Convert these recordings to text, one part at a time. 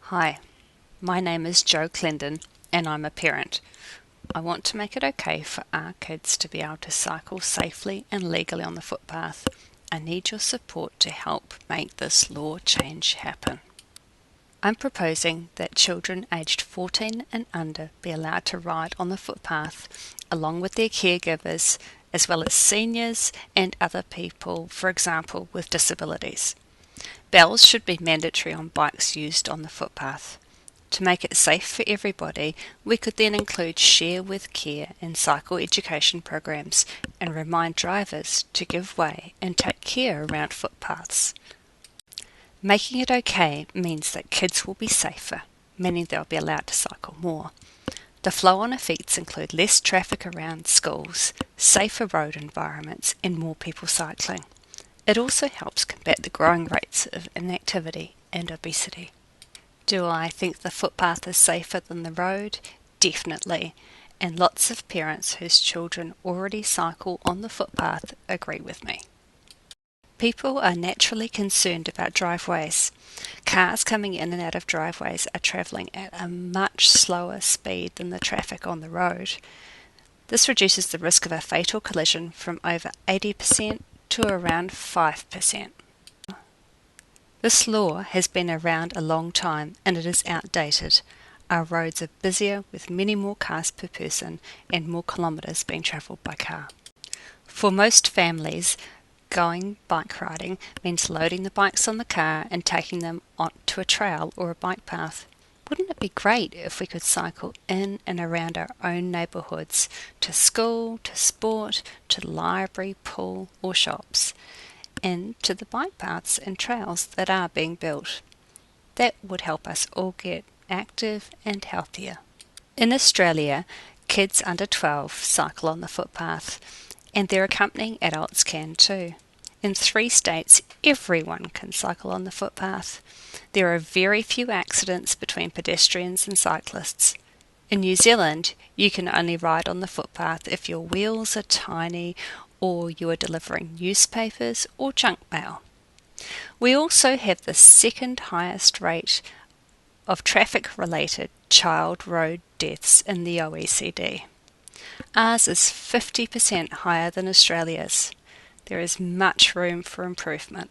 Hi, my name is Jo Clendon and I'm a parent. I want to make it okay for our kids to be able to cycle safely and legally on the footpath. I need your support to help make this law change happen. I'm proposing that children aged 14 and under be allowed to ride on the footpath along with their caregivers, as well as seniors and other people, for example, with disabilities. Bells should be mandatory on bikes used on the footpath. To make it safe for everybody, we could then include share with care and cycle education programs and remind drivers to give way and take care around footpaths. Making it okay means that kids will be safer, meaning they'll be allowed to cycle more. The flow-on effects include less traffic around schools, safer road environments, and more people cycling. It also helps combat the growing rates of inactivity and obesity. Do I think the footpath is safer than the road? Definitely, and lots of parents whose children already cycle on the footpath agree with me. People are naturally concerned about driveways. Cars coming in and out of driveways are travelling at a much slower speed than the traffic on the road. This reduces the risk of a fatal collision from over 80% to around 5%. This law has been around a long time and it is outdated. Our roads are busier with many more cars per person and more kilometres being travelled by car. For most families, going bike riding means loading the bikes on the car and taking them onto a trail or a bike path. Wouldn't it be great if we could cycle in and around our own neighbourhoods, to school, to sport, to the library, pool or shops, and to the bike paths and trails that are being built? That would help us all get active and healthier. In Australia, kids under 12 cycle on the footpath, and their accompanying adults can too. In 3 states, everyone can cycle on the footpath. There are very few accidents between pedestrians and cyclists. In New Zealand, you can only ride on the footpath if your wheels are tiny or you are delivering newspapers or junk mail. We also have the second highest rate of traffic-related child road deaths in the OECD. Ours is 50% higher than Australia's. There is much room for improvement.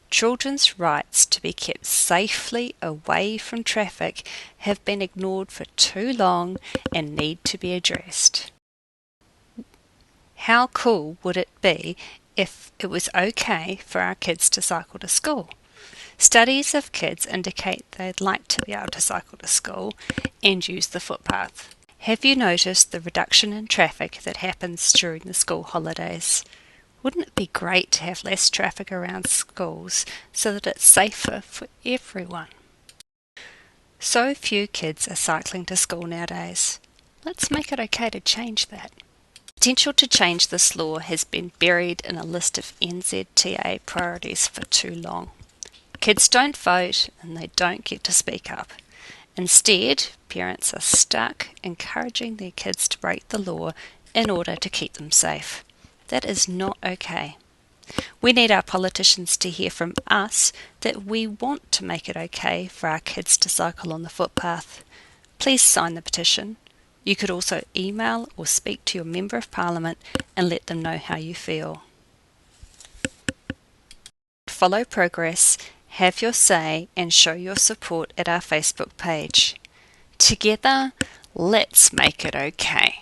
Children's rights to be kept safely away from traffic have been ignored for too long and need to be addressed. How cool would it be if it was okay for our kids to cycle to school? Studies of kids indicate they'd like to be able to cycle to school and use the footpath. Have you noticed the reduction in traffic that happens during the school holidays? Wouldn't it be great to have less traffic around schools so that it's safer for everyone? So few kids are cycling to school nowadays. Let's make it okay to change that. Potential to change this law has been buried in a list of NZTA priorities for too long. Kids don't vote and they don't get to speak up. Instead, parents are stuck encouraging their kids to break the law in order to keep them safe. That is not okay. We need our politicians to hear from us that we want to make it okay for our kids to cycle on the footpath. Please sign the petition. You could also email or speak to your Member of Parliament and let them know how you feel. Follow progress, have your say and show your support at our Facebook page. Together, let's make it okay.